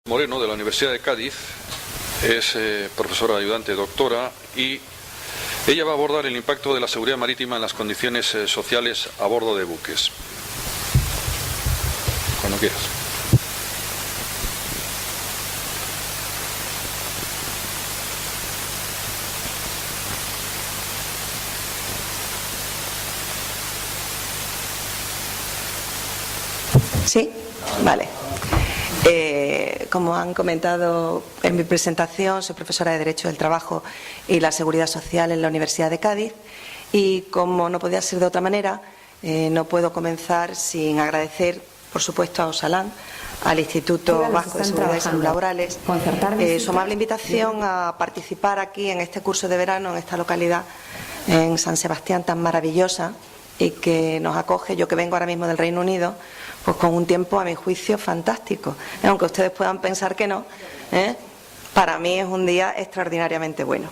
Moreno, de la Universidad de Cádiz, es profesora ayudante doctora, y ella va a abordar el impacto de la seguridad marítima en las condiciones sociales a bordo de buques. Cuando quieras. Sí, vale. Como han comentado en mi presentación, soy profesora de Derecho del Trabajo y la Seguridad Social en la Universidad de Cádiz, y como no podía ser de otra manera, no puedo comenzar sin agradecer, por supuesto, a Osalan, al Instituto Vasco de Seguridad y Salud Laborales, su amable invitación a participar aquí en este curso de verano en esta localidad, en San Sebastián, tan maravillosa, y que nos acoge, yo que vengo ahora mismo del Reino Unido, pues con un tiempo, a mi juicio, fantástico. Aunque ustedes puedan pensar que no, para mí es un día extraordinariamente bueno.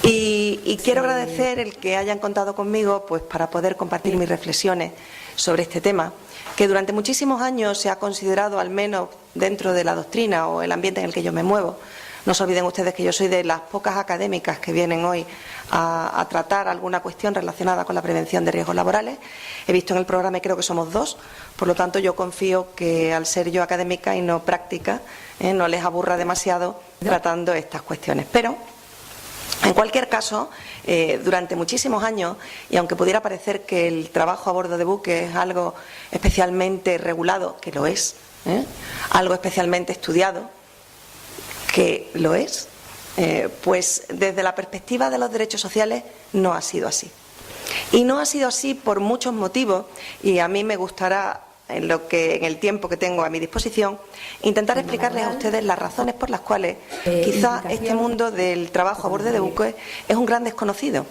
Y quiero agradecer el que hayan contado conmigo pues para poder compartir mis reflexiones sobre este tema, que durante muchísimos años se ha considerado, al menos dentro de la doctrina o el ambiente en el que yo me muevo. No se olviden ustedes que yo soy de las pocas académicas que vienen hoy a tratar alguna cuestión relacionada con la prevención de riesgos laborales. He visto en el programa y creo que somos dos, por lo tanto yo confío que al ser yo académica y no práctica, no les aburra demasiado tratando estas cuestiones. Pero, en cualquier caso, durante muchísimos años, y aunque pudiera parecer que el trabajo a bordo de buques es algo especialmente regulado, que lo es, algo especialmente estudiado, que lo es, pues desde la perspectiva de los derechos sociales no ha sido así. Y no ha sido así por muchos motivos, y a mí me gustará, en el tiempo que tengo a mi disposición, intentar explicarles a ustedes las razones por las cuales quizá este mundo del trabajo a bordo de buques es un gran desconocido.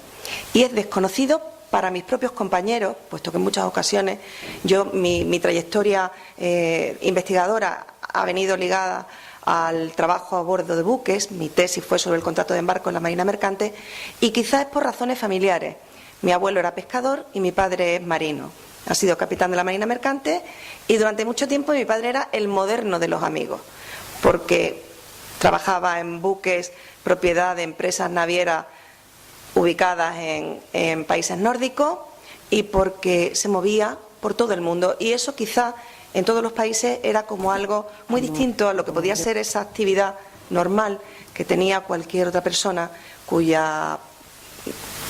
Y es desconocido para mis propios compañeros, puesto que en muchas ocasiones mi trayectoria investigadora ha venido ligada al trabajo a bordo de buques. Mi tesis fue sobre el contrato de embarco en la marina mercante, y quizás es por razones familiares. Mi abuelo era pescador y mi padre es marino. Ha sido capitán de la marina mercante, y durante mucho tiempo mi padre era el moderno de los amigos, porque trabajaba en buques propiedad de empresas navieras ubicadas en países nórdicos, y porque se movía por todo el mundo, y eso quizá en todos los países era como algo muy distinto a lo que podía ser esa actividad normal que tenía cualquier otra persona cuya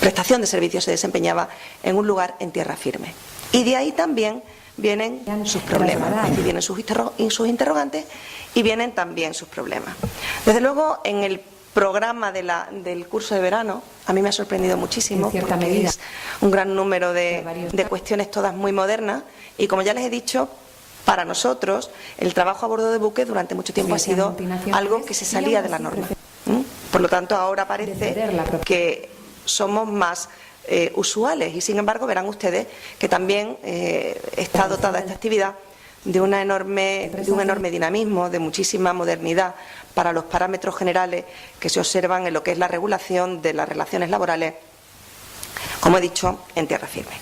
prestación de servicios se desempeñaba en un lugar en tierra firme. Y de ahí también vienen sus problemas, es decir, vienen sus interrogantes y vienen también sus problemas. Desde luego, en el programa del curso de verano, a mí me ha sorprendido muchísimo, porque es un gran número de cuestiones, todas muy modernas, y como ya les he dicho, para nosotros el trabajo a bordo de buques durante mucho tiempo ha sido algo que se salía de la norma. Por lo tanto, ahora parece que somos más usuales, y sin embargo verán ustedes que también está dotada esta actividad de un enorme dinamismo, de muchísima modernidad para los parámetros generales que se observan en lo que es la regulación de las relaciones laborales, como he dicho, en tierra firme.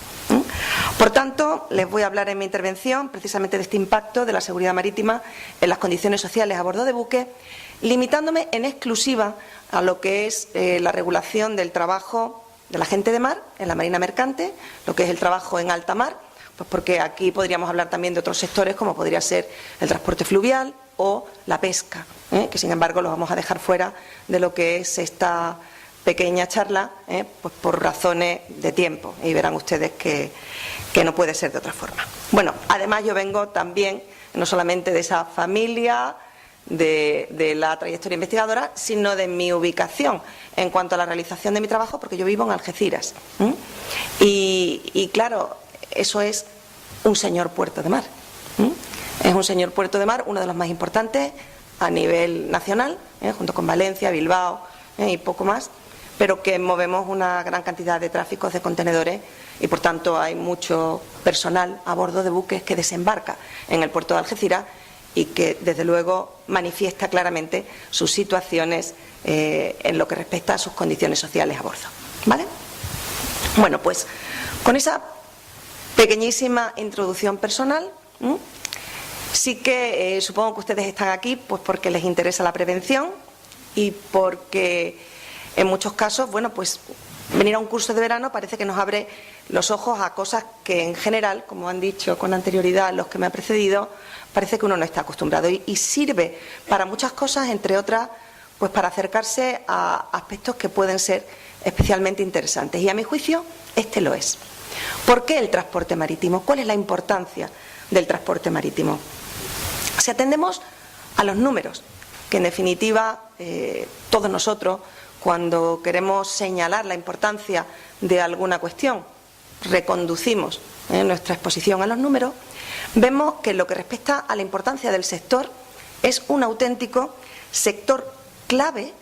Por tanto, les voy a hablar en mi intervención precisamente de este impacto de la seguridad marítima en las condiciones sociales a bordo de buques, limitándome en exclusiva a lo que es la regulación del trabajo de la gente de mar en la marina mercante, lo que es el trabajo en alta mar, pues porque aquí podríamos hablar también de otros sectores como podría ser el transporte fluvial o la pesca, que sin embargo los vamos a dejar fuera de lo que es esta pequeña charla, pues por razones de tiempo, y verán ustedes que no puede ser de otra forma. Bueno, además yo vengo también no solamente de esa familia de la trayectoria investigadora, sino de mi ubicación en cuanto a la realización de mi trabajo, porque yo vivo en Algeciras. Y claro, eso es un señor puerto de mar. Es un señor puerto de mar, uno de los más importantes a nivel nacional, junto con Valencia, Bilbao y poco más, pero que movemos una gran cantidad de tráficos de contenedores, y por tanto hay mucho personal a bordo de buques que desembarca en el puerto de Algeciras y que desde luego manifiesta claramente sus situaciones en lo que respecta a sus condiciones sociales a bordo. ¿Vale? Bueno, pues con esa pequeñísima introducción personal, Sí que supongo que ustedes están aquí pues porque les interesa la prevención y porque en muchos casos, bueno, pues venir a un curso de verano parece que nos abre los ojos a cosas que en general, como han dicho con anterioridad los que me han precedido, parece que uno no está acostumbrado y sirve para muchas cosas, entre otras, pues para acercarse a aspectos que pueden ser especialmente interesantes. Y a mi juicio, este lo es. ¿Por qué el transporte marítimo? ¿Cuál es la importancia del transporte marítimo? Si atendemos a los números, que en definitiva todos nosotros, cuando queremos señalar la importancia de alguna cuestión, reconducimos nuestra exposición a los números, vemos que en lo que respecta a la importancia del sector, es un auténtico sector clave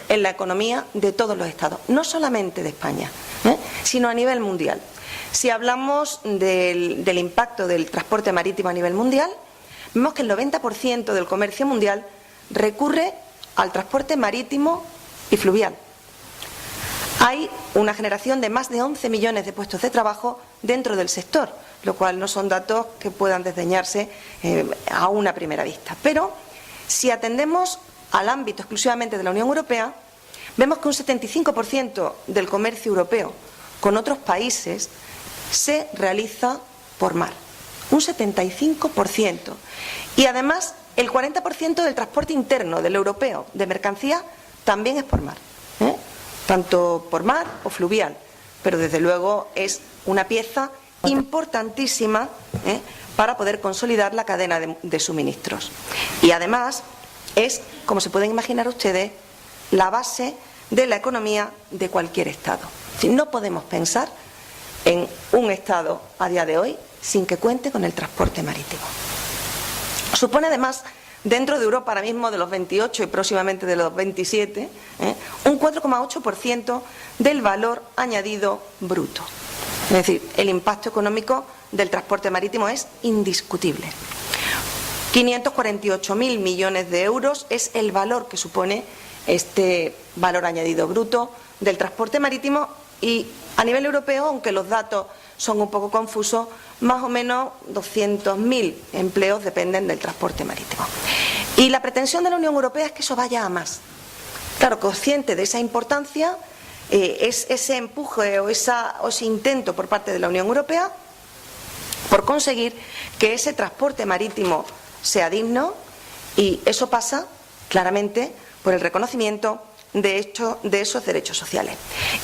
en la economía de todos los estados, no solamente de España, sino a nivel mundial. Si hablamos del impacto del transporte marítimo a nivel mundial, vemos que el 90% del comercio mundial recurre al transporte marítimo y fluvial. Hay una generación de más de 11 millones de puestos de trabajo dentro del sector, lo cual no son datos que puedan desdeñarse a una primera vista. Pero si atendemos al ámbito exclusivamente de la Unión Europea, vemos que un 75% del comercio europeo con otros países se realiza por mar. Un 75%. Y además, el 40% del transporte interno del europeo de mercancías también es por mar. Tanto por mar o fluvial. Pero desde luego es una pieza importantísima para poder consolidar la cadena de suministros. Y además es, como se pueden imaginar ustedes, la base de la economía de cualquier Estado. No podemos pensar en un Estado a día de hoy sin que cuente con el transporte marítimo. Supone además, dentro de Europa ahora mismo de los 28 y próximamente de los 27, un 4,8% del valor añadido bruto. Es decir, el impacto económico del transporte marítimo es indiscutible. 548.000 millones de euros es el valor que supone este valor añadido bruto del transporte marítimo y a nivel europeo, aunque los datos son un poco confusos, más o menos 200.000 empleos dependen del transporte marítimo. Y la pretensión de la Unión Europea es que eso vaya a más. Claro, consciente de esa importancia, es ese empuje o ese intento por parte de la Unión Europea por conseguir que ese transporte marítimo sea digno, y eso pasa claramente por el reconocimiento de esos derechos sociales.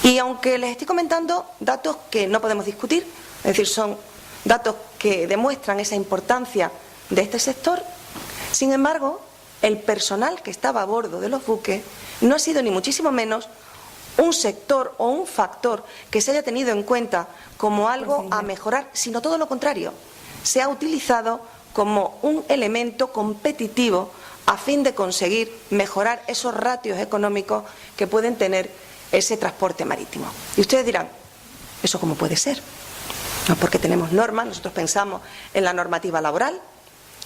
Y aunque les estoy comentando datos que no podemos discutir, es decir, son datos que demuestran esa importancia de este sector, sin embargo, el personal que estaba a bordo de los buques no ha sido ni muchísimo menos un sector o un factor que se haya tenido en cuenta como algo a mejorar, sino todo lo contrario, se ha utilizado como un elemento competitivo a fin de conseguir mejorar esos ratios económicos que pueden tener ese transporte marítimo. Y ustedes dirán, ¿eso cómo puede ser? No, porque tenemos normas, nosotros pensamos en la normativa laboral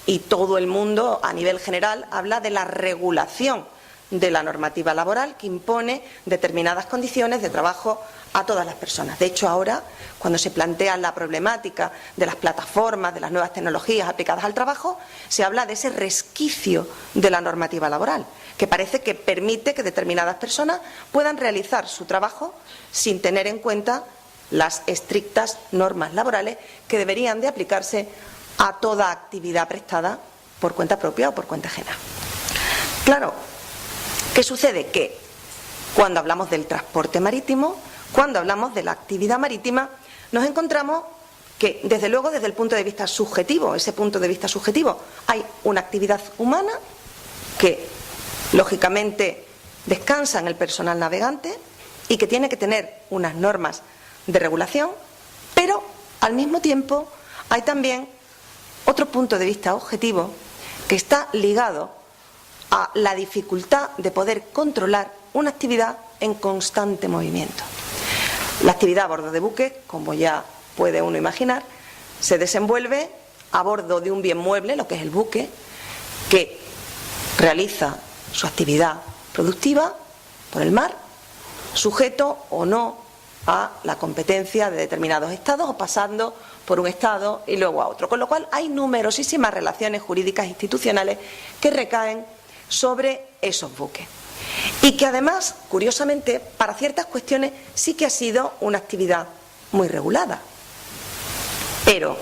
y todo el mundo a nivel general habla de la regulación de la normativa laboral que impone determinadas condiciones de trabajo a todas las personas. De hecho, ahora, cuando se plantea la problemática de las plataformas, de las nuevas tecnologías aplicadas al trabajo, se habla de ese resquicio de la normativa laboral, que parece que permite que determinadas personas puedan realizar su trabajo sin tener en cuenta las estrictas normas laborales que deberían de aplicarse a toda actividad prestada por cuenta propia o por cuenta ajena. Claro, ¿qué sucede? Que cuando hablamos del transporte marítimo, cuando hablamos de la actividad marítima, nos encontramos que, desde luego, desde el punto de vista subjetivo, ese punto de vista subjetivo, hay una actividad humana que, lógicamente, descansa en el personal navegante y que tiene que tener unas normas de regulación, pero, al mismo tiempo, hay también otro punto de vista objetivo que está ligado a la dificultad de poder controlar una actividad en constante movimiento. La actividad a bordo de buques, como ya puede uno imaginar, se desenvuelve a bordo de un bien mueble, lo que es el buque, que realiza su actividad productiva por el mar, sujeto o no a la competencia de determinados estados o pasando por un estado y luego a otro. Con lo cual hay numerosísimas relaciones jurídicas institucionales que recaen sobre esos buques. Y que además, curiosamente, para ciertas cuestiones sí que ha sido una actividad muy regulada. Pero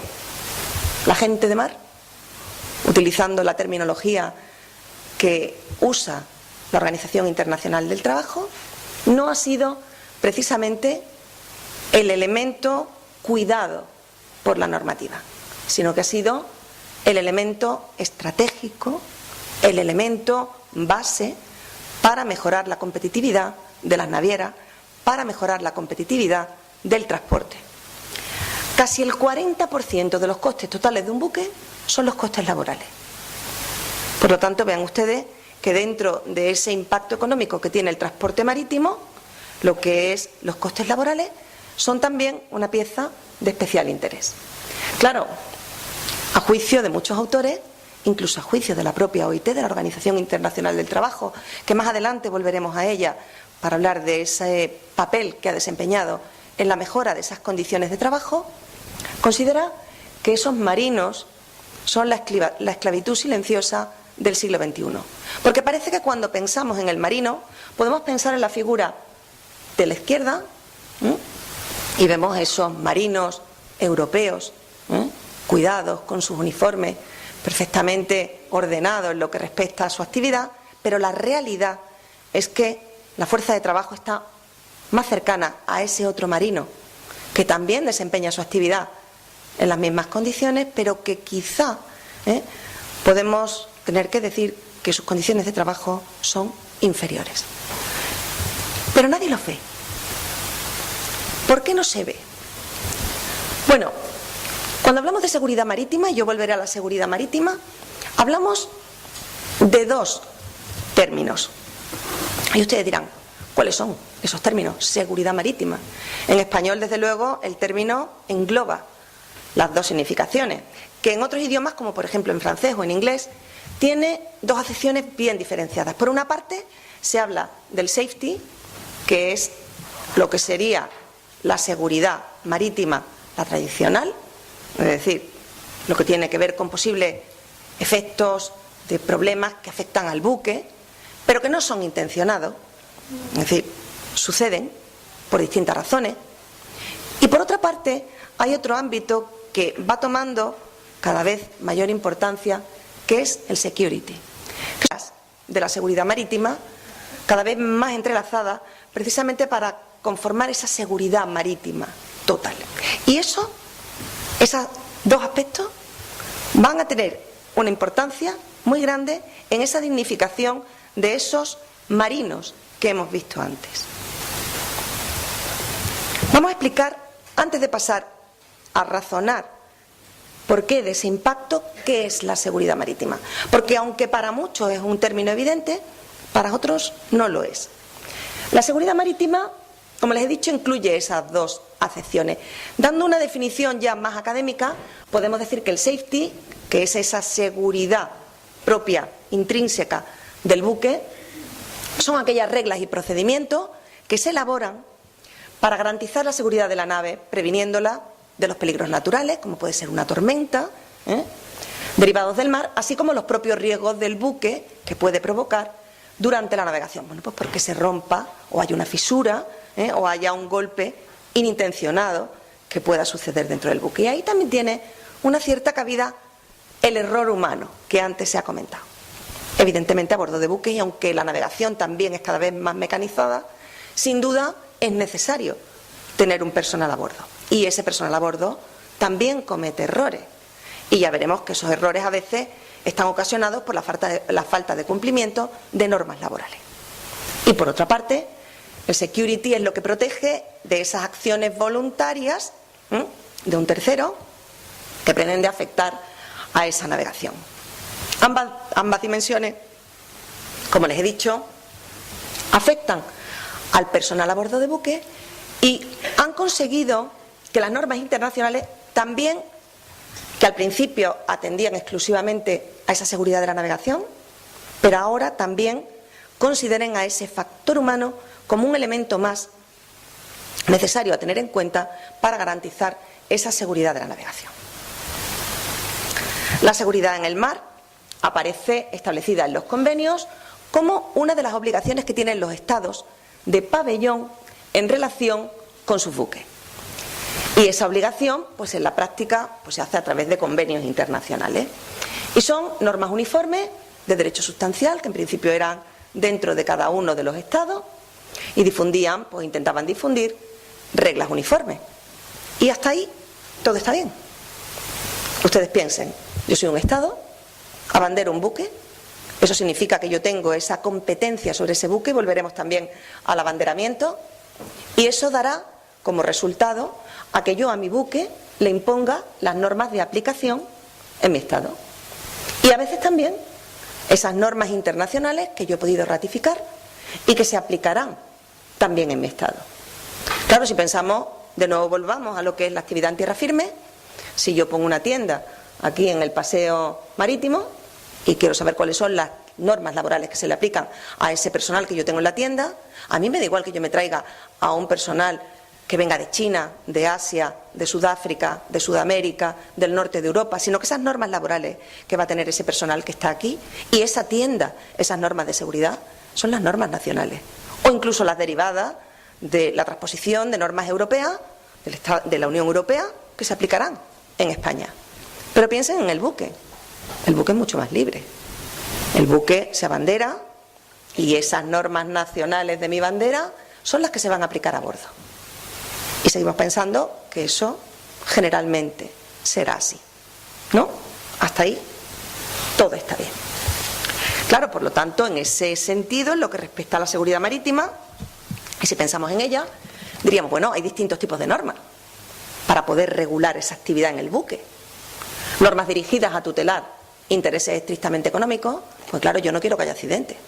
la gente de mar, utilizando la terminología que usa la Organización Internacional del Trabajo, no ha sido precisamente el elemento cuidado por la normativa, sino que ha sido el elemento estratégico, el elemento base para mejorar la competitividad de las navieras, para mejorar la competitividad del transporte. Casi el 40% de los costes totales de un buque son los costes laborales. Por lo tanto, vean ustedes que dentro de ese impacto económico que tiene el transporte marítimo, lo que es los costes laborales son también una pieza de especial interés. Claro, a juicio de muchos autores, incluso a juicio de la propia OIT, de la Organización Internacional del Trabajo, que más adelante volveremos a ella para hablar de ese papel que ha desempeñado en la mejora de esas condiciones de trabajo, considera que esos marinos son la esclavitud silenciosa del siglo XXI. Porque parece que cuando pensamos en el marino, podemos pensar en la figura de la izquierda, y vemos esos marinos europeos, cuidados, con sus uniformes, perfectamente ordenados en lo que respecta a su actividad, pero la realidad es que la fuerza de trabajo está más cercana a ese otro marino, que también desempeña su actividad en las mismas condiciones, pero que quizá podemos tener que decir que sus condiciones de trabajo son inferiores. Pero nadie lo ve. ¿Por qué no se ve? Bueno, cuando hablamos de seguridad marítima, y yo volveré a la seguridad marítima, hablamos de dos términos. Y ustedes dirán, ¿cuáles son esos términos? Seguridad marítima. En español, desde luego, el término engloba las dos significaciones, que en otros idiomas, como por ejemplo en francés o en inglés, tiene dos acepciones bien diferenciadas. Por una parte, se habla del safety, que es lo que sería la seguridad marítima, la tradicional, es decir, lo que tiene que ver con posibles efectos de problemas que afectan al buque, pero que no son intencionados, es decir, suceden por distintas razones. Y por otra parte, hay otro ámbito que va tomando cada vez mayor importancia, que es el security, de la seguridad marítima, cada vez más entrelazada, precisamente para conformar esa seguridad marítima total. Y esos dos aspectos van a tener una importancia muy grande en esa dignificación de esos marinos que hemos visto antes. Vamos a explicar, antes de pasar a razonar por qué de ese impacto, qué es la seguridad marítima. Porque aunque para muchos es un término evidente, para otros no lo es. La seguridad marítima, como les he dicho, incluye esas dos acepciones. Dando una definición ya más académica, podemos decir que el safety, que es esa seguridad propia, intrínseca del buque, son aquellas reglas y procedimientos que se elaboran para garantizar la seguridad de la nave, previniéndola de los peligros naturales, como puede ser una tormenta, derivados del mar, así como los propios riesgos del buque que puede provocar durante la navegación. Bueno, pues porque se rompa o haya una fisura o haya un golpe inintencionado que pueda suceder dentro del buque. Y ahí también tiene una cierta cabida el error humano que antes se ha comentado. Evidentemente a bordo de buques, y aunque la navegación también es cada vez más mecanizada, sin duda es necesario tener un personal a bordo. Y ese personal a bordo también comete errores. Y ya veremos que esos errores a veces están ocasionados por la falta de cumplimiento de normas laborales. Y por otra parte, el security es lo que protege de esas acciones voluntarias de un tercero que pretende afectar a esa navegación. Ambas dimensiones, como les he dicho, afectan al personal a bordo de buques y han conseguido que las normas internacionales también, que al principio atendían exclusivamente a esa seguridad de la navegación, pero ahora también consideren a ese factor humano como un elemento más necesario a tener en cuenta para garantizar esa seguridad de la navegación. La seguridad en el mar aparece establecida en los convenios como una de las obligaciones que tienen los Estados de pabellón en relación con sus buques. Y esa obligación, pues en la práctica, pues se hace a través de convenios internacionales. Y son normas uniformes de derecho sustancial, que en principio eran dentro de cada uno de los Estados, y difundían, pues intentaban difundir reglas uniformes. Y hasta ahí todo está bien. Ustedes piensen, yo soy un Estado, abandero un buque, eso significa que yo tengo esa competencia sobre ese buque, volveremos también al abanderamiento, y eso dará como resultado a que yo a mi buque le imponga las normas de aplicación en mi Estado. Y a veces también esas normas internacionales que yo he podido ratificar y que se aplicarán también en mi Estado. Claro, si pensamos, de nuevo volvamos a lo que es la actividad en tierra firme, si yo pongo una tienda aquí en el paseo marítimo y quiero saber cuáles son las normas laborales que se le aplican a ese personal que yo tengo en la tienda, a mí me da igual que yo me traiga a un personal que venga de China, de Asia, de Sudáfrica, de Sudamérica, del norte de Europa, sino que esas normas laborales que va a tener ese personal que está aquí y esa tienda, esas normas de seguridad, son las normas nacionales. O incluso las derivadas de la transposición de normas europeas, de la Unión Europea, que se aplicarán en España. Pero piensen en el buque. El buque es mucho más libre. El buque se abandera y esas normas nacionales de mi bandera son las que se van a aplicar a bordo. Y seguimos pensando que eso generalmente será así, ¿no? Hasta ahí todo está bien. Claro, por lo tanto, en ese sentido, en lo que respecta a la seguridad marítima, y si pensamos en ella, diríamos, bueno, hay distintos tipos de normas para poder regular esa actividad en el buque. Normas dirigidas a tutelar intereses estrictamente económicos, pues claro, yo no quiero que haya accidentes,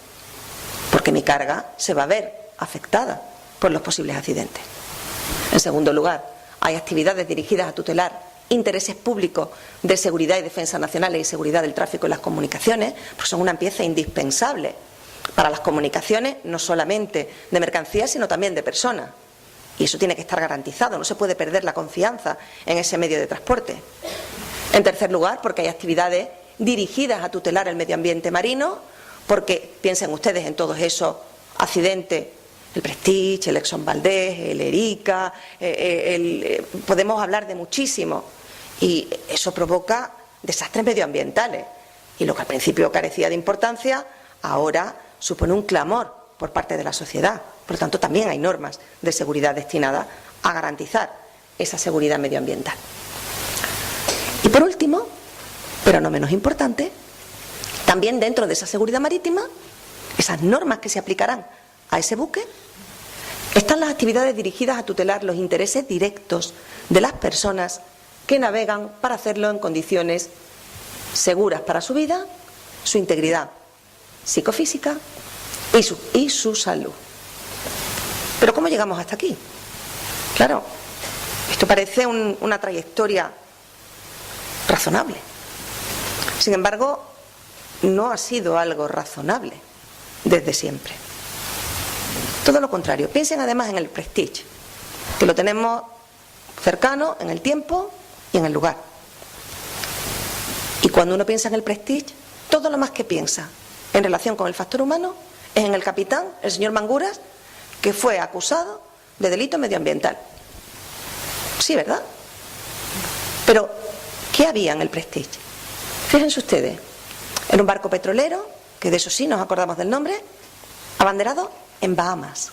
porque mi carga se va a ver afectada por los posibles accidentes. En segundo lugar, hay actividades dirigidas a tutelar intereses públicos de seguridad y defensa nacionales y seguridad del tráfico y las comunicaciones, pues son una pieza indispensable para las comunicaciones, no solamente de mercancías, sino también de personas. Y eso tiene que estar garantizado, no se puede perder la confianza en ese medio de transporte. En tercer lugar, porque hay actividades dirigidas a tutelar el medio ambiente marino, porque piensen ustedes en todos esos accidentes, el Prestige, el Exxon Valdez, el Erika, podemos hablar de muchísimo, y eso provoca desastres medioambientales, y lo que al principio carecía de importancia, ahora supone un clamor por parte de la sociedad. Por lo tanto, también hay normas de seguridad destinadas a garantizar esa seguridad medioambiental. Y por último, pero no menos importante, también dentro de esa seguridad marítima, esas normas que se aplicarán a ese buque, están las actividades dirigidas a tutelar los intereses directos de las personas que navegan para hacerlo en condiciones seguras para su vida, su integridad psicofísica y su salud. Pero ¿cómo llegamos hasta aquí? Claro, esto parece una trayectoria razonable. Sin embargo, no ha sido algo razonable desde siempre. Todo lo contrario. Piensen además en el Prestige, que lo tenemos cercano en el tiempo y en el lugar. Y cuando uno piensa en el Prestige, todo lo más que piensa en relación con el factor humano es en el capitán, el señor Manguras, que fue acusado de delito medioambiental. Sí, ¿verdad? Pero, ¿qué había en el Prestige? Fíjense ustedes, era un barco petrolero, que de eso sí nos acordamos del nombre, abanderado en Bahamas.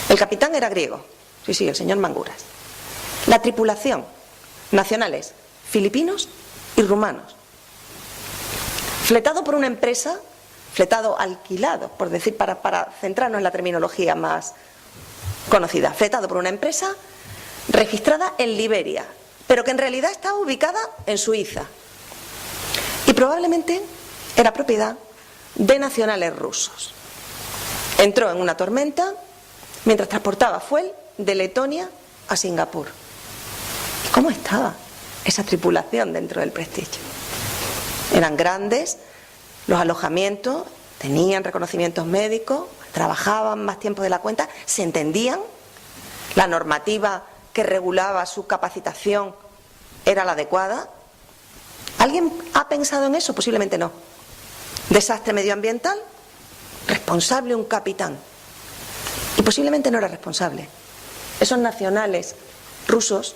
El capitán era griego, sí, el señor Manguras. La tripulación, nacionales filipinos y rumanos. Fletado por una empresa, alquilado, por decir, para centrarnos en la terminología más conocida, fletado por una empresa registrada en Liberia, pero que en realidad estaba ubicada en Suiza. Y probablemente era propiedad de nacionales rusos. Entró en una tormenta mientras transportaba fuel de Letonia a Singapur. ¿Y cómo estaba esa tripulación dentro del Prestige? Eran grandes los alojamientos, tenían reconocimientos médicos, trabajaban más tiempo de la cuenta, se entendían. la normativa que regulaba su capacitación era la adecuada. ¿Alguien ha pensado en eso? Posiblemente no. Desastre medioambiental, responsable un capitán. Y posiblemente no era responsable. Esos nacionales rusos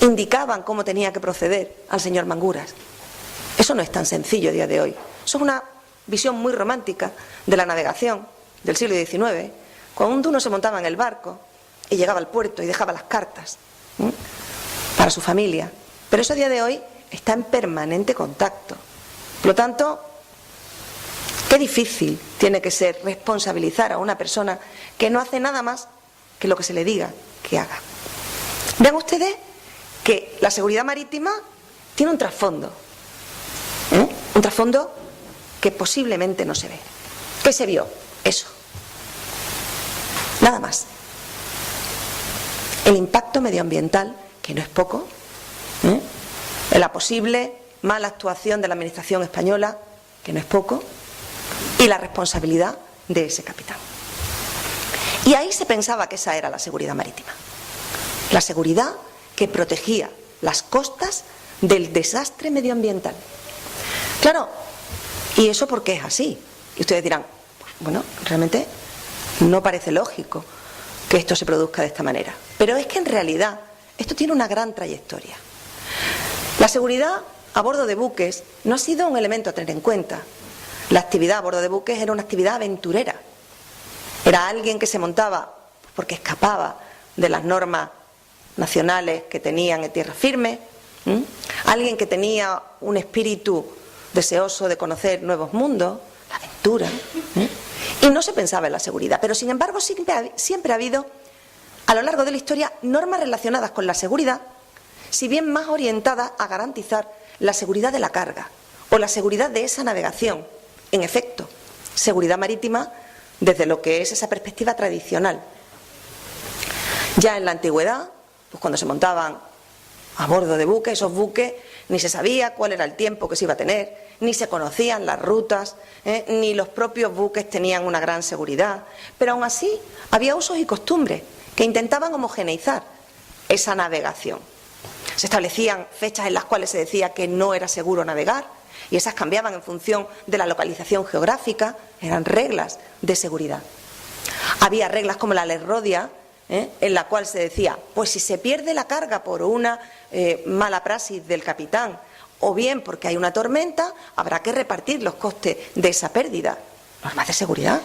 indicaban cómo tenía que proceder al señor Manguras. Eso no es tan sencillo a día de hoy. Eso es una visión muy romántica de la navegación del siglo XIX, cuando uno se montaba en el barco y llegaba al puerto y dejaba las cartas para su familia. Pero eso a día de hoy está en permanente contacto. Por lo tanto, qué difícil tiene que ser responsabilizar a una persona que no hace nada más que lo que se le diga que haga. Vean ustedes que la seguridad marítima tiene un trasfondo. Un trasfondo que posiblemente no se ve. ¿Qué se vio? Eso. Nada más. El impacto medioambiental, que no es poco, la posible mala actuación de la administración española, que no es poco, y la responsabilidad de ese capitán. Y ahí se pensaba que esa era la seguridad marítima. La seguridad que protegía las costas del desastre medioambiental. Claro, ¿y eso por qué es así? Y ustedes dirán, bueno, realmente no parece lógico que esto se produzca de esta manera. Pero es que en realidad esto tiene una gran trayectoria. La seguridad a bordo de buques no ha sido un elemento a tener en cuenta. La actividad a bordo de buques era una actividad aventurera. Era alguien que se montaba porque escapaba de las normas nacionales que tenían en tierra firme, alguien que tenía un espíritu deseoso de conocer nuevos mundos, la aventura, y no se pensaba en la seguridad. Pero sin embargo siempre ha habido a lo largo de la historia normas relacionadas con la seguridad, si bien más orientadas a garantizar la seguridad de la carga o la seguridad de esa navegación. En efecto, seguridad marítima desde lo que es esa perspectiva tradicional. Ya en la antigüedad, pues cuando se montaban a bordo de buques, esos buques ni se sabía cuál era el tiempo que se iba a tener, ni se conocían las rutas, ni los propios buques tenían una gran seguridad, pero aún así había usos y costumbres que intentaban homogeneizar esa navegación. Se establecían fechas en las cuales se decía que no era seguro navegar y esas cambiaban en función de la localización geográfica, eran reglas de seguridad. Había reglas como la ley Rodia, en la cual se decía, pues si se pierde la carga por una mala praxis del capitán o bien porque hay una tormenta, habrá que repartir los costes de esa pérdida. Normas de seguridad.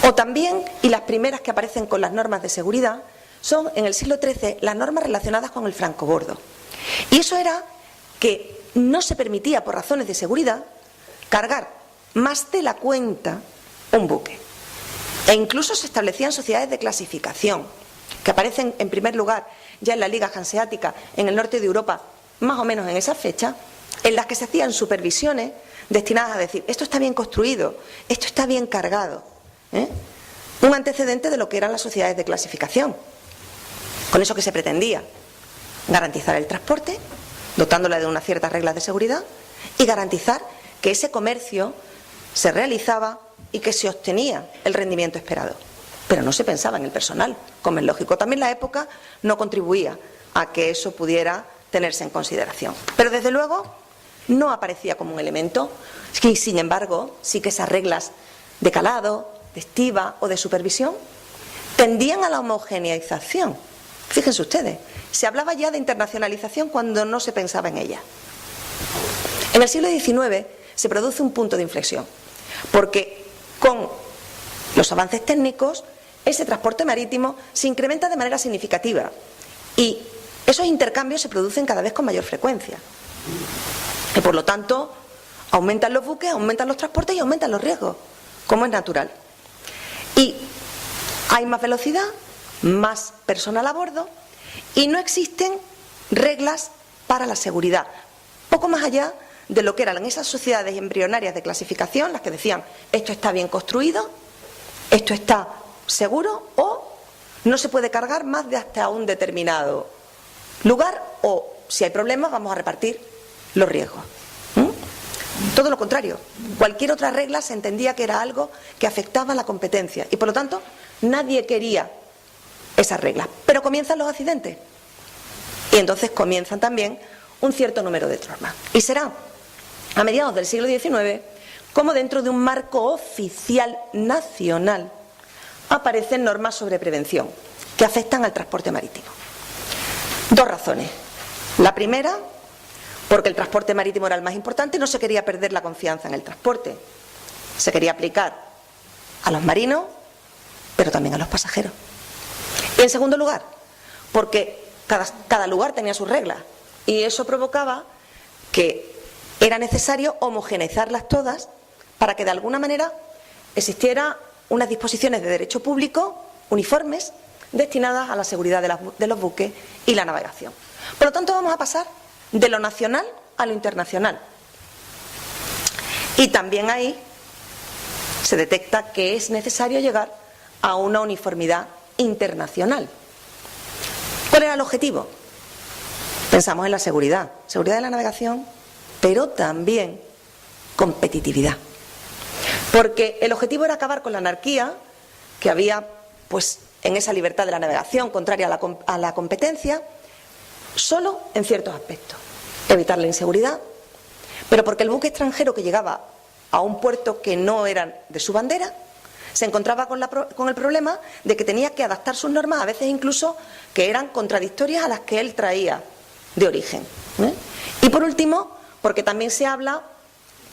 O también, y las primeras que aparecen con las normas de seguridad, son en el siglo XIII las normas relacionadas con el francobordo. Y eso era que no se permitía, por razones de seguridad, cargar más de la cuenta un buque. E incluso se establecían sociedades de clasificación, que aparecen en primer lugar ya en la Liga Hanseática en el norte de Europa, más o menos en esa fecha, en las que se hacían supervisiones destinadas a decir, esto está bien construido, esto está bien cargado. Un antecedente de lo que eran las sociedades de clasificación. Con eso que se pretendía garantizar el transporte, dotándola de unas ciertas reglas de seguridad, y garantizar que ese comercio se realizaba y que se obtenía el rendimiento esperado. Pero no se pensaba en el personal, como es lógico. También la época no contribuía a que eso pudiera tenerse en consideración. Pero desde luego no aparecía como un elemento, y sin embargo sí que esas reglas de calado, de estiba o de supervisión tendían a la homogeneización. Fíjense ustedes, se hablaba ya de internacionalización cuando no se pensaba en ella. En el siglo XIX se produce un punto de inflexión, porque con los avances técnicos ese transporte marítimo se incrementa de manera significativa y esos intercambios se producen cada vez con mayor frecuencia. Y por lo tanto aumentan los buques, aumentan los transportes y aumentan los riesgos, como es natural. Y hay más velocidad, más personal a bordo y no existen reglas para la seguridad, poco más allá de lo que eran esas sociedades embrionarias de clasificación, las que decían esto está bien construido, esto está seguro o no se puede cargar más de hasta un determinado lugar o si hay problemas vamos a repartir los riesgos. Todo lo contrario, cualquier otra regla se entendía que era algo que afectaba a la competencia y por lo tanto nadie quería esas reglas. Pero comienzan los accidentes y entonces comienzan también un cierto número de normas. Y será a mediados del siglo XIX como dentro de un marco oficial nacional aparecen normas sobre prevención que afectan al transporte marítimo. Dos razones. La primera, porque el transporte marítimo era el más importante y no se quería perder la confianza en el transporte. Se quería aplicar a los marinos, pero también a los pasajeros. Y en segundo lugar, porque cada lugar tenía sus reglas y eso provocaba que era necesario homogeneizarlas todas para que de alguna manera existiera unas disposiciones de derecho público uniformes destinadas a la seguridad de los buques y la navegación. Por lo tanto, vamos a pasar de lo nacional a lo internacional. Y también ahí se detecta que es necesario llegar a una uniformidad internacional. ¿Cuál era el objetivo? Pensamos en la seguridad de la navegación, pero también competitividad. Porque el objetivo era acabar con la anarquía que había pues, en esa libertad de la navegación contraria a la competencia, solo en ciertos aspectos. Evitar la inseguridad, pero porque el buque extranjero que llegaba a un puerto que no era de su bandera, se encontraba con el problema de que tenía que adaptar sus normas, a veces incluso que eran contradictorias a las que él traía de origen. Y por último, porque también se habla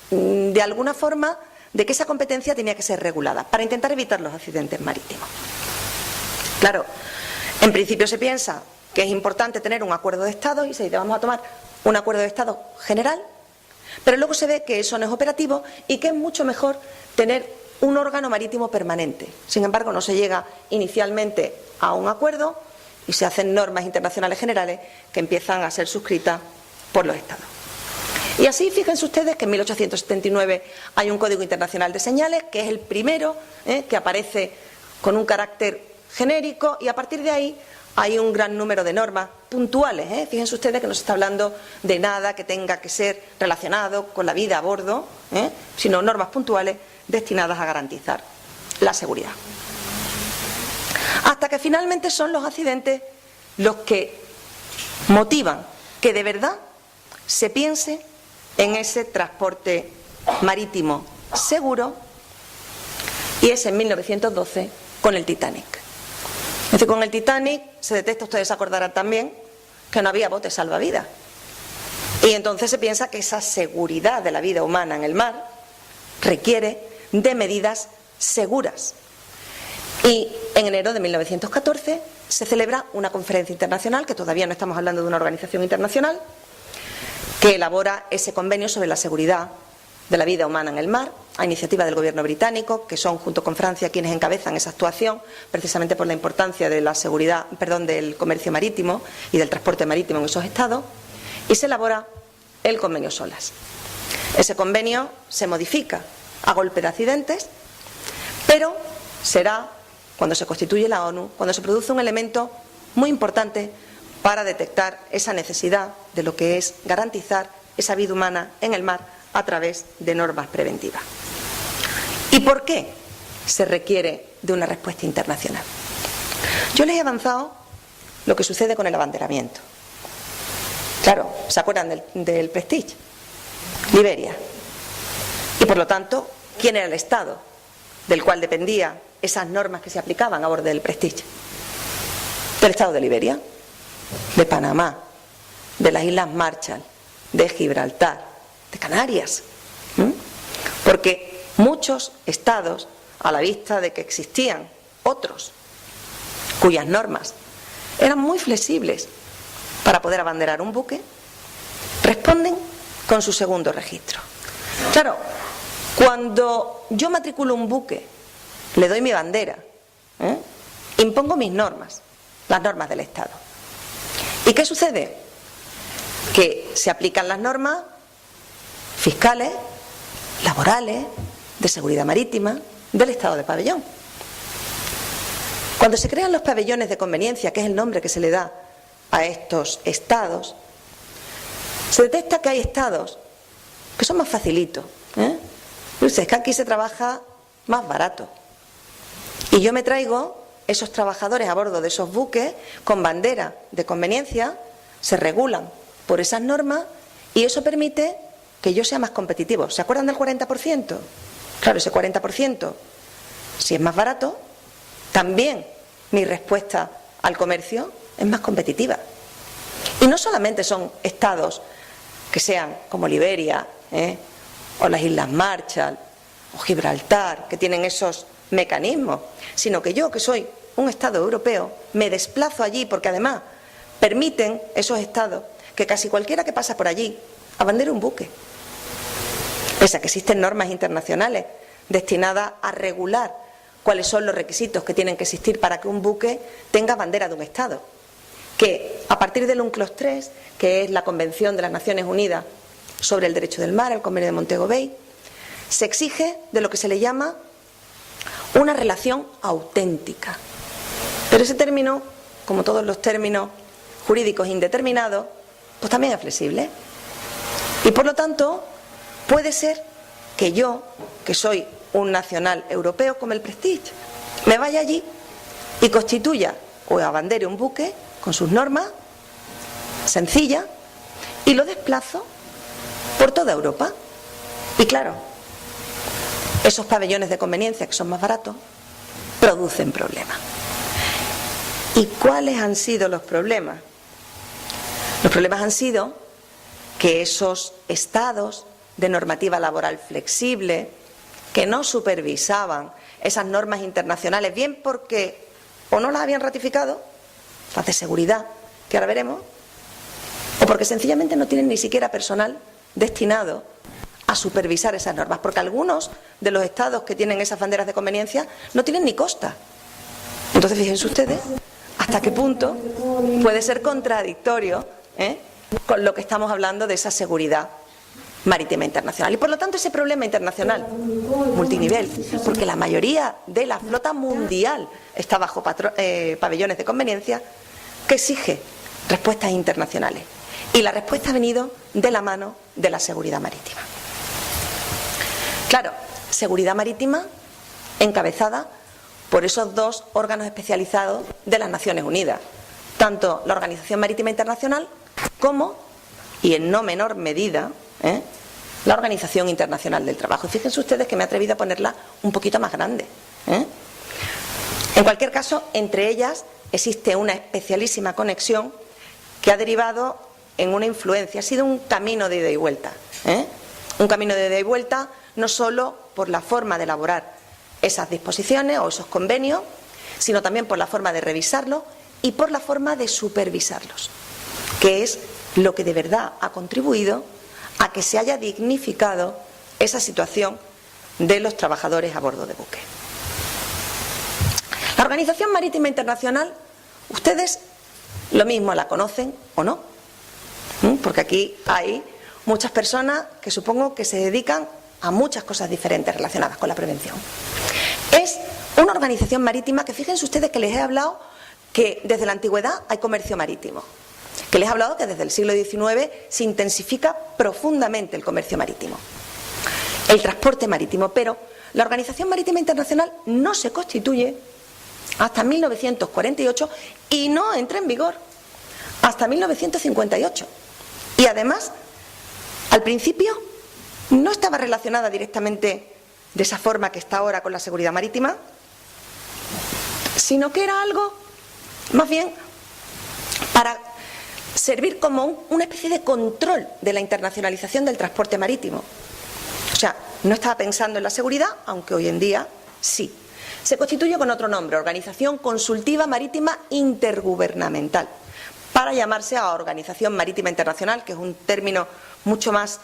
de alguna forma de que esa competencia tenía que ser regulada para intentar evitar los accidentes marítimos. Claro, en principio se piensa que es importante tener un acuerdo de Estado y se dice vamos a tomar un acuerdo de Estado general, pero luego se ve que eso no es operativo y que es mucho mejor tener un órgano marítimo permanente. Sin embargo, no se llega inicialmente a un acuerdo y se hacen normas internacionales generales que empiezan a ser suscritas por los Estados. Y así, fíjense ustedes que en 1879 hay un Código Internacional de Señales, que es el primero que aparece con un carácter genérico, y a partir de ahí hay un gran número de normas puntuales. Fíjense ustedes que no se está hablando de nada que tenga que ser relacionado con la vida a bordo, sino normas puntuales destinadas a garantizar la seguridad. Hasta que finalmente son los accidentes los que motivan que de verdad se piense en ese transporte marítimo seguro, y es en 1912 con el Titanic. Es decir, con el Titanic se detecta, ustedes se acordarán también, que no había botes salvavidas. Y entonces se piensa que esa seguridad de la vida humana en el mar requiere de medidas seguras. Y en enero de 1914 se celebra una conferencia internacional, que todavía no estamos hablando de una organización internacional, que elabora ese convenio sobre la seguridad de la vida humana en el mar, a iniciativa del gobierno británico, que son junto con Francia quienes encabezan esa actuación, precisamente por la importancia de la seguridad, del comercio marítimo y del transporte marítimo en esos estados, y se elabora el convenio SOLAS. Ese convenio se modifica a golpe de accidentes, pero será cuando se constituye la ONU, cuando se produce un elemento muy importante para detectar esa necesidad de lo que es garantizar esa vida humana en el mar a través de normas preventivas. ¿Y por qué se requiere de una respuesta internacional? Yo les he avanzado lo que sucede con el abanderamiento. Claro, ¿se acuerdan del Prestige? Liberia. Y por lo tanto, ¿quién era el Estado del cual dependían esas normas que se aplicaban a bordo del Prestige? Del Estado de Liberia, de Panamá, de las Islas Marshall, de Gibraltar, de Canarias. Porque muchos estados, a la vista de que existían otros cuyas normas eran muy flexibles para poder abanderar un buque, responden con su segundo registro. Claro, cuando yo matriculo un buque, le doy mi bandera, impongo mis normas, las normas del Estado. ¿Y qué sucede? Que se aplican las normas fiscales, laborales, de seguridad marítima, del Estado de pabellón. Cuando se crean los pabellones de conveniencia, que es el nombre que se le da a estos estados, se detecta que hay estados que son más facilitos. Es que aquí se trabaja más barato. Y yo me traigo esos trabajadores a bordo de esos buques con bandera de conveniencia se regulan por esas normas y eso permite que yo sea más competitivo. ¿Se acuerdan del 40%? Claro, ese 40%, si es más barato, también mi respuesta al comercio es más competitiva. Y no solamente son estados que sean como Liberia, o las Islas Marshall, o Gibraltar, que tienen esos mecanismos, sino que yo, que soy un estado europeo, me desplazo allí porque además permiten esos estados que casi cualquiera que pasa por allí abandere un buque. Pese a que existen normas internacionales destinadas a regular cuáles son los requisitos que tienen que existir para que un buque tenga bandera de un estado, que a partir del UNCLOS 3, que es la Convención de las Naciones Unidas sobre el Derecho del Mar, el Convenio de Montego Bay, se exige de lo que se le llama una relación auténtica. Pero ese término, como todos los términos jurídicos indeterminados, pues también es flexible. Y por lo tanto, puede ser que yo, que soy un nacional europeo como el Prestige, me vaya allí y constituya o abandere un buque con sus normas, sencilla, y lo desplazo por toda Europa. Y claro, esos pabellones de conveniencia que son más baratos producen problemas. ¿Y cuáles han sido los problemas? Los problemas han sido que esos estados de normativa laboral flexible, que no supervisaban esas normas internacionales, bien porque o no las habían ratificado, las de seguridad, que ahora veremos, o porque sencillamente no tienen ni siquiera personal destinado a supervisar esas normas, porque algunos de los estados que tienen esas banderas de conveniencia no tienen ni costa. Entonces, fíjense ustedes hasta qué punto puede ser contradictorio con lo que estamos hablando de esa seguridad marítima internacional. Y por lo tanto ese problema internacional multinivel, porque la mayoría de la flota mundial está bajo pabellones de conveniencia, que exige respuestas internacionales. Y la respuesta ha venido de la mano de la seguridad marítima. Claro, seguridad marítima encabezada por esos dos órganos especializados de las Naciones Unidas, tanto la Organización Marítima Internacional como, y en no menor medida, la Organización Internacional del Trabajo. Y fíjense ustedes que me he atrevido a ponerla un poquito más grande. En cualquier caso, entre ellas existe una especialísima conexión que ha derivado en una influencia, ha sido un camino de ida y vuelta. Un camino de ida y vuelta no solo por la forma de elaborar esas disposiciones o esos convenios, sino también por la forma de revisarlos y por la forma de supervisarlos, que es lo que de verdad ha contribuido a que se haya dignificado esa situación de los trabajadores a bordo de buques. La Organización Marítima Internacional, ustedes lo mismo la conocen o no, porque aquí hay muchas personas que supongo que se dedican a muchas cosas diferentes relacionadas con la prevención. Es una organización marítima que, fíjense ustedes que les he hablado que desde la antigüedad hay comercio marítimo, que les he hablado que desde el siglo XIX se intensifica profundamente el comercio marítimo, el transporte marítimo, pero la Organización Marítima Internacional no se constituye hasta 1948 y no entra en vigor hasta 1958. Y además, al principio no estaba relacionada directamente de esa forma que está ahora con la seguridad marítima, sino que era algo más bien para servir como una especie de control de la internacionalización del transporte marítimo. O sea, no estaba pensando en la seguridad, aunque hoy en día sí. Se constituye con otro nombre, Organización Consultiva Marítima Intergubernamental, para llamarse a Organización Marítima Internacional, que es un término mucho más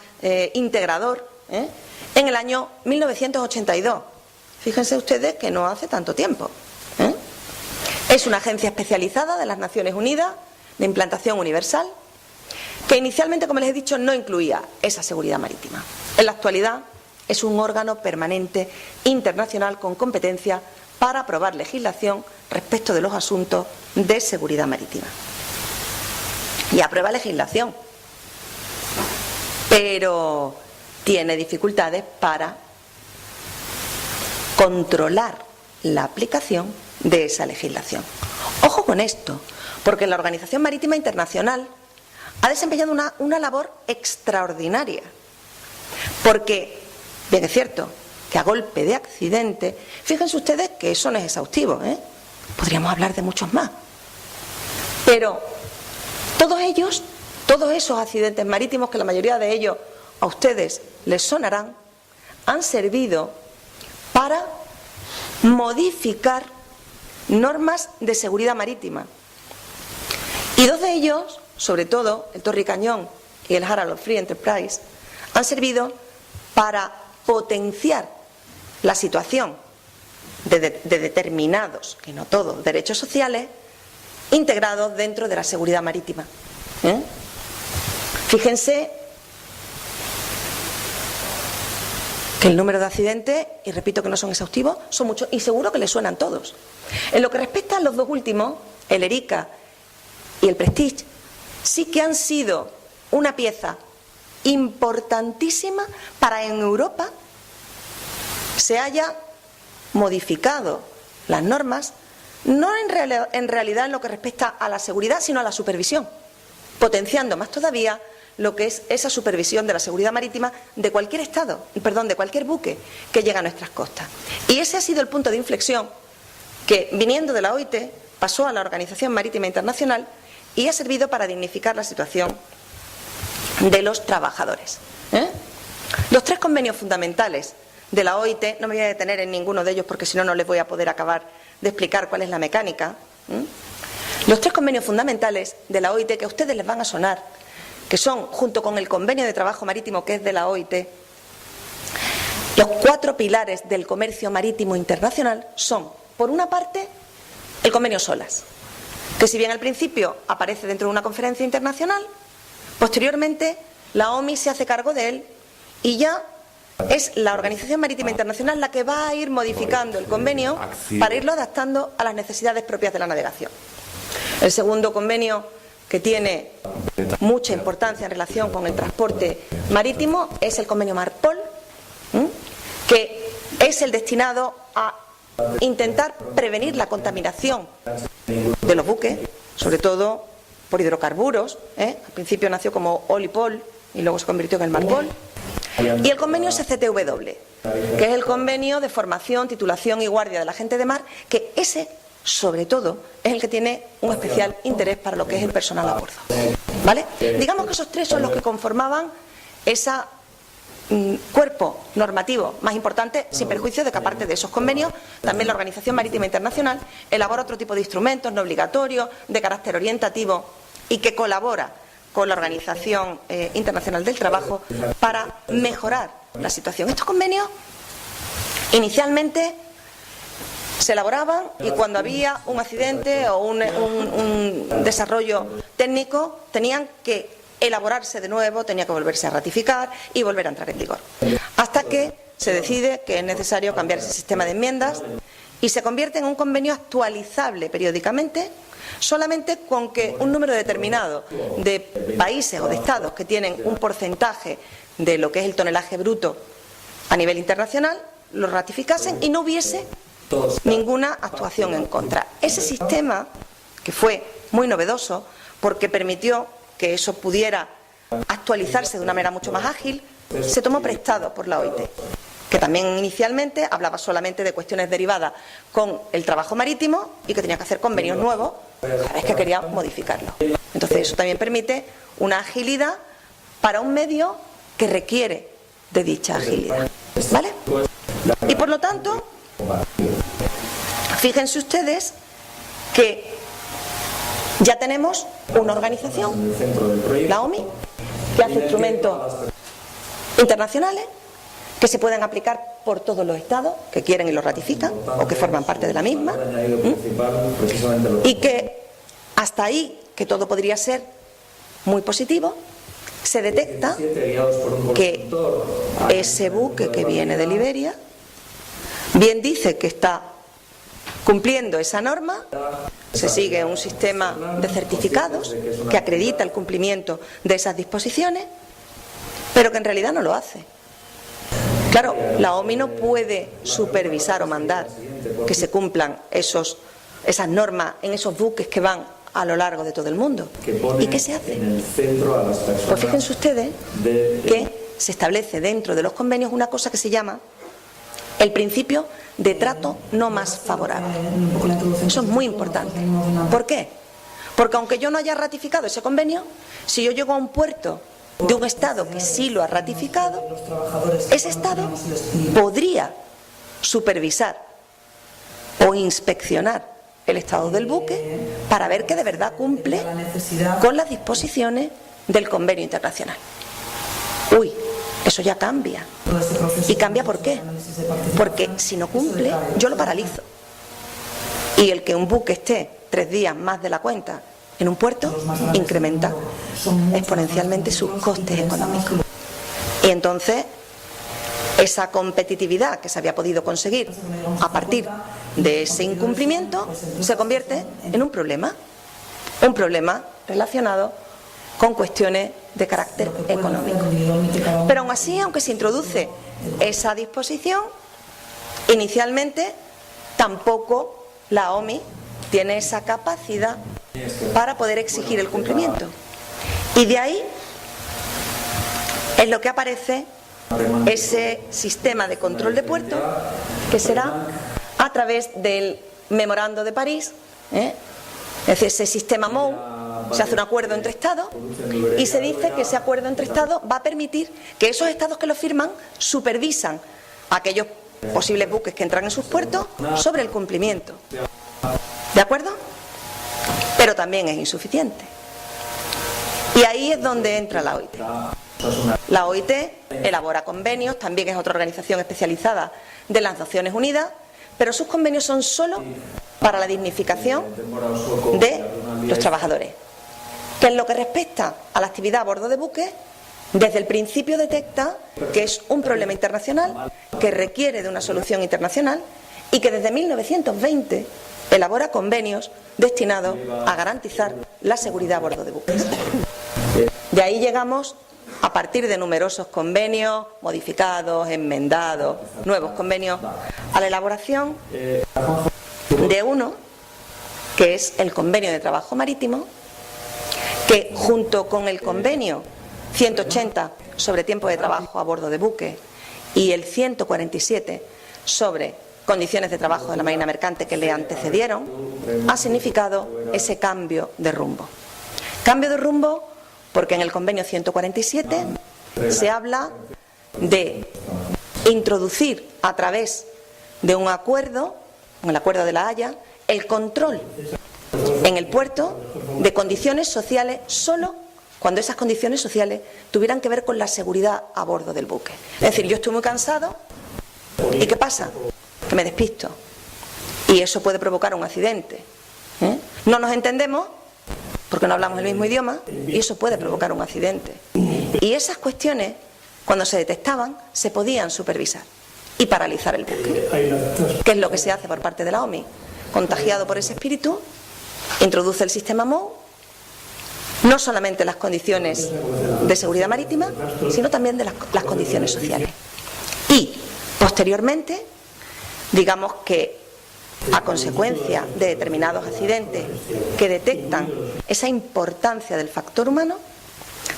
integrador, en el año 1982. Fíjense ustedes que no hace tanto tiempo. Es una agencia especializada de las Naciones Unidas de implantación universal, que inicialmente, como les he dicho, no incluía esa seguridad marítima. En la actualidad es un órgano permanente internacional con competencia para aprobar legislación respecto de los asuntos de seguridad marítima. Y aprueba legislación, pero tiene dificultades para controlar la aplicación de esa legislación. Ojo con esto, porque la Organización Marítima Internacional ha desempeñado una labor extraordinaria, porque, bien es cierto, que a golpe de accidente, fíjense ustedes que eso no es exhaustivo, podríamos hablar de muchos más, pero todos esos accidentes marítimos, que la mayoría de ellos a ustedes les sonarán, han servido para modificar normas de seguridad marítima. Y dos de ellos, sobre todo el Torre y Cañón y el Harald Free Enterprise, han servido para potenciar la situación de determinados, que no todos, derechos sociales integrados dentro de la seguridad marítima. Fíjense que el número de accidentes, y repito que no son exhaustivos, son muchos, y seguro que les suenan todos. En lo que respecta a los dos últimos, el Erika y el Prestige, sí que han sido una pieza importantísima para en Europa se haya modificado las normas, no en realidad en lo que respecta a la seguridad, sino a la supervisión, potenciando más todavía lo que es esa supervisión de la seguridad marítima de cualquier de cualquier buque que llega a nuestras costas. Y ese ha sido el punto de inflexión que, viniendo de la OIT, pasó a la Organización Marítima Internacional y ha servido para dignificar la situación de los trabajadores. Los tres convenios fundamentales de la OIT, no me voy a detener en ninguno de ellos porque si no, no les voy a poder acabar de explicar cuál es la mecánica. Los tres convenios fundamentales de la OIT, que a ustedes les van a sonar, que son, junto con el convenio de trabajo marítimo que es de la OIT, los cuatro pilares del comercio marítimo internacional son, por una parte, el convenio SOLAS, que si bien al principio aparece dentro de una conferencia internacional, posteriormente la OMI se hace cargo de él y ya es la Organización Marítima Internacional la que va a ir modificando el convenio para irlo adaptando a las necesidades propias de la navegación. El segundo convenio, que tiene mucha importancia en relación con el transporte marítimo, es el convenio MARPOL, que es el destinado a intentar prevenir la contaminación de los buques, sobre todo por hidrocarburos. Al principio nació como OLIPOL y luego se convirtió en el MARPOL. Y el convenio SCTW, que es el convenio de formación, titulación y guardia de la gente de mar, que ese, sobre todo, es el que tiene un especial interés para lo que es el personal a bordo. ¿Vale? Digamos que esos tres son los que conformaban ese cuerpo normativo más importante, sin perjuicio de que, aparte de esos convenios, también la Organización Marítima Internacional elabora otro tipo de instrumentos no obligatorios, de carácter orientativo, y que colabora con la Organización Internacional del Trabajo para mejorar la situación. Estos convenios inicialmente se elaboraban y cuando había un accidente o un desarrollo técnico tenían que elaborarse de nuevo, tenía que volverse a ratificar y volver a entrar en vigor. Hasta que se decide que es necesario cambiar ese sistema de enmiendas y se convierte en un convenio actualizable periódicamente, solamente con que un número determinado de países o de estados que tienen un porcentaje de lo que es el tonelaje bruto a nivel internacional lo ratificasen y no hubiese ninguna actuación en contra. Ese sistema, que fue muy novedoso porque permitió que eso pudiera actualizarse de una manera mucho más ágil, se tomó prestado por la OIT, que también inicialmente hablaba solamente de cuestiones derivadas con el trabajo marítimo y que tenía que hacer convenios nuevos cada vez que quería modificarlo. Entonces eso también permite una agilidad para un medio que requiere de dicha agilidad. ¿Vale? Y por lo tanto, fíjense ustedes que ya tenemos una organización, la OMI, que hace instrumentos internacionales que se pueden aplicar por todos los estados que quieren y lo ratifican o que forman parte de la misma, y que hasta ahí, que todo podría ser muy positivo, se detecta que ese buque que viene de Liberia bien dice que está cumpliendo esa norma, se sigue un sistema de certificados que acredita el cumplimiento de esas disposiciones, pero que en realidad no lo hace. Claro, la OMI no puede supervisar o mandar que se cumplan esas normas en esos buques que van a lo largo de todo el mundo. ¿Y qué se hace? Pues fíjense ustedes que se establece dentro de los convenios una cosa que se llama el principio de trato no más favorable. Eso es muy importante. ¿Por qué? Porque aunque yo no haya ratificado ese convenio, si yo llego a un puerto de un Estado que sí lo ha ratificado, ese Estado podría supervisar o inspeccionar el estado del buque para ver que de verdad cumple con las disposiciones del convenio internacional. Uy, eso ya cambia. ¿Y cambia por qué? Porque si no cumple, yo lo paralizo. Y el que un buque esté 3 días más de la cuenta en un puerto incrementa exponencialmente sus costes económicos. Y entonces, esa competitividad que se había podido conseguir a partir de ese incumplimiento se convierte en un problema relacionado con cuestiones de carácter económico. Pero aún así, aunque se introduce esa disposición, inicialmente tampoco la OMI tiene esa capacidad para poder exigir el cumplimiento. Y de ahí es lo que aparece ese sistema de control de puerto, que será a través del Memorando de París, es decir, ese sistema MOU. Se hace un acuerdo entre Estados y se dice que ese acuerdo entre Estados va a permitir que esos Estados que lo firman supervisan a aquellos posibles buques que entran en sus puertos sobre el cumplimiento. ¿De acuerdo? Pero también es insuficiente. Y ahí es donde entra la OIT. La OIT elabora convenios, también es otra organización especializada de las Naciones Unidas, pero sus convenios son solo para la dignificación de los trabajadores. Que en lo que respecta a la actividad a bordo de buques, desde el principio detecta que es un problema internacional, que requiere de una solución internacional y que desde 1920 elabora convenios destinados a garantizar la seguridad a bordo de buques. De ahí llegamos, a partir de numerosos convenios, modificados, enmendados, nuevos convenios, a la elaboración de uno, que es el Convenio de Trabajo Marítimo, que junto con el Convenio 180 sobre tiempo de trabajo a bordo de buques y el 147 sobre condiciones de trabajo de la Marina Mercante que le antecedieron, ha significado ese cambio de rumbo. Cambio de rumbo porque en el Convenio 147 se habla de introducir a través de un acuerdo, en el Acuerdo de La Haya, el control en el puerto de condiciones sociales solo cuando esas condiciones sociales tuvieran que ver con la seguridad a bordo del buque. Es decir, yo estoy muy cansado y ¿qué pasa? Que me despisto y eso puede provocar un accidente. No nos entendemos porque no hablamos el mismo idioma y eso puede provocar un accidente. Y esas cuestiones, cuando se detectaban, se podían supervisar y paralizar el buque. ¿Qué es lo que se hace por parte de la OMI? Contagiado por ese espíritu, introduce el sistema MOU, no solamente las condiciones de seguridad marítima, sino también de las condiciones sociales. Y, posteriormente, digamos que a consecuencia de determinados accidentes que detectan esa importancia del factor humano,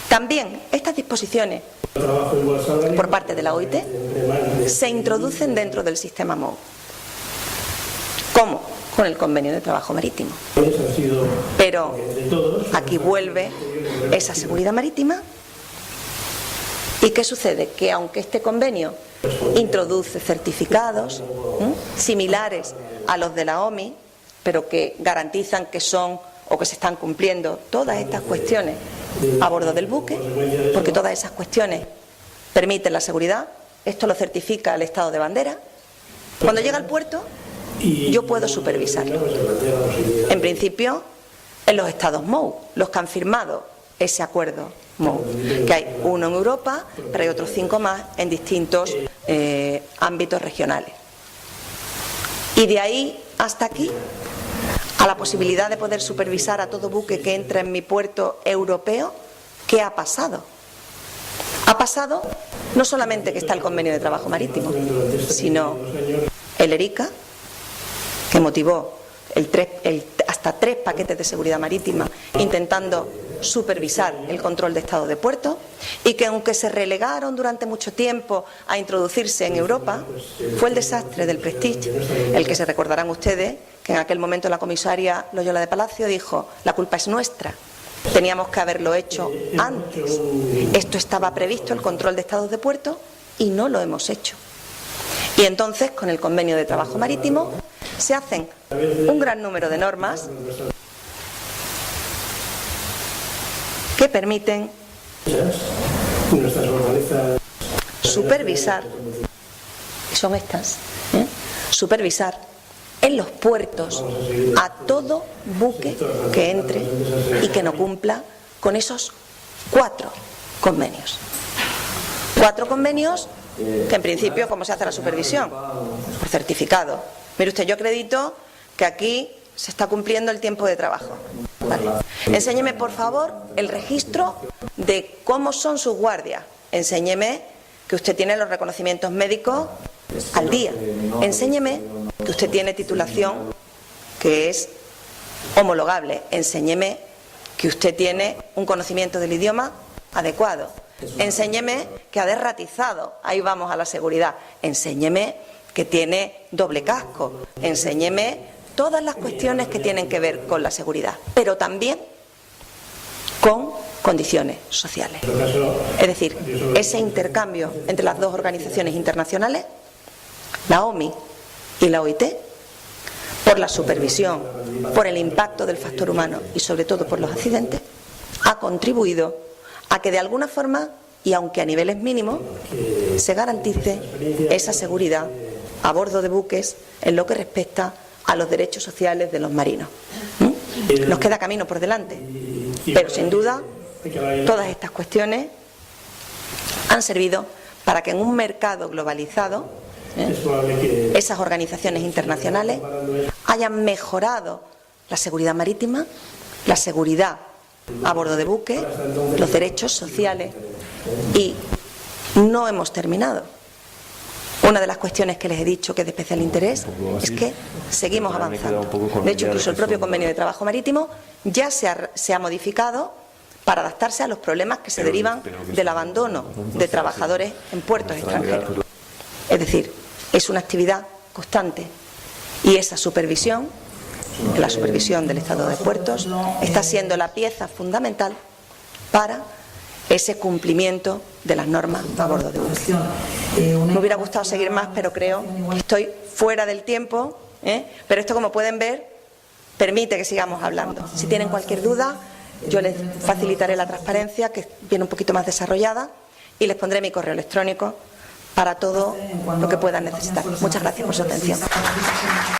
también estas disposiciones por parte de la OIT se introducen dentro del sistema MOU. ¿Cómo? Con el Convenio de Trabajo Marítimo. Pero aquí vuelve esa seguridad marítima. ¿Y qué sucede? Que aunque este convenio introduce certificados similares a los de la OMI, pero que garantizan que son o que se están cumpliendo todas estas cuestiones a bordo del buque, porque todas esas cuestiones permiten la seguridad, esto lo certifica el Estado de bandera. Cuando llega al puerto, yo puedo supervisarlo. En principio, en los Estados MOU, los que han firmado ese acuerdo MOU, que hay uno en Europa, pero hay otros 5 más en distintos ámbitos regionales. Y de ahí hasta aquí, a la posibilidad de poder supervisar a todo buque que entra en mi puerto europeo, ¿qué ha pasado? Ha pasado no solamente que está el convenio de trabajo marítimo, sino el ERICA, que motivó hasta 3 paquetes de seguridad marítima intentando supervisar el control de estado de puertos, y que aunque se relegaron durante mucho tiempo a introducirse en Europa, fue el desastre del Prestige, el que se recordarán ustedes que en aquel momento la comisaria Loyola de Palacio dijo: la culpa es nuestra, teníamos que haberlo hecho antes, esto estaba previsto, el control de estados de puertos, y no lo hemos hecho. Y entonces, con el convenio de trabajo marítimo, se hacen un gran número de normas que permiten supervisar, y son estas, supervisar en los puertos a todo buque que entre y que no cumpla con esos 4 convenios. 4 convenios que, en principio, ¿cómo se hace la supervisión? Por certificado. Mire usted, yo acredito que aquí se está cumpliendo el tiempo de trabajo. Vale. Enséñeme, por favor, el registro de cómo son sus guardias. Enséñeme que usted tiene los reconocimientos médicos al día. Enséñeme que usted tiene titulación que es homologable. Enséñeme que usted tiene un conocimiento del idioma adecuado. Enséñeme que ha derratizado. Ahí vamos a la seguridad. Enséñeme que tiene doble casco. Enséñeme todas las cuestiones que tienen que ver con la seguridad, pero también con condiciones sociales. Es decir, ese intercambio entre las 2 organizaciones internacionales, la OMI y la OIT, por la supervisión, por el impacto del factor humano y sobre todo por los accidentes, ha contribuido a que de alguna forma, y aunque a niveles mínimos, se garantice esa seguridad a bordo de buques en lo que respecta a los derechos sociales de los marinos. Nos queda camino por delante, pero sin duda todas estas cuestiones han servido para que en un mercado globalizado esas organizaciones internacionales hayan mejorado la seguridad marítima, la seguridad a bordo de buques, los derechos sociales, y no hemos terminado. Una de las cuestiones que les he dicho que es de especial interés es que seguimos avanzando. De hecho, incluso el propio convenio de trabajo marítimo ya se ha modificado para adaptarse a los problemas que se derivan del abandono de trabajadores en puertos extranjeros. Es decir, es una actividad constante, y esa supervisión, la supervisión del estado de puertos, está siendo la pieza fundamental para ese cumplimiento de las normas a bordo de buques. Me hubiera gustado seguir más, pero creo que estoy fuera del tiempo, pero esto, como pueden ver, permite que sigamos hablando. Si tienen cualquier duda, yo les facilitaré la transparencia, que viene un poquito más desarrollada, y les pondré mi correo electrónico para todo lo que puedan necesitar. Muchas gracias por su atención.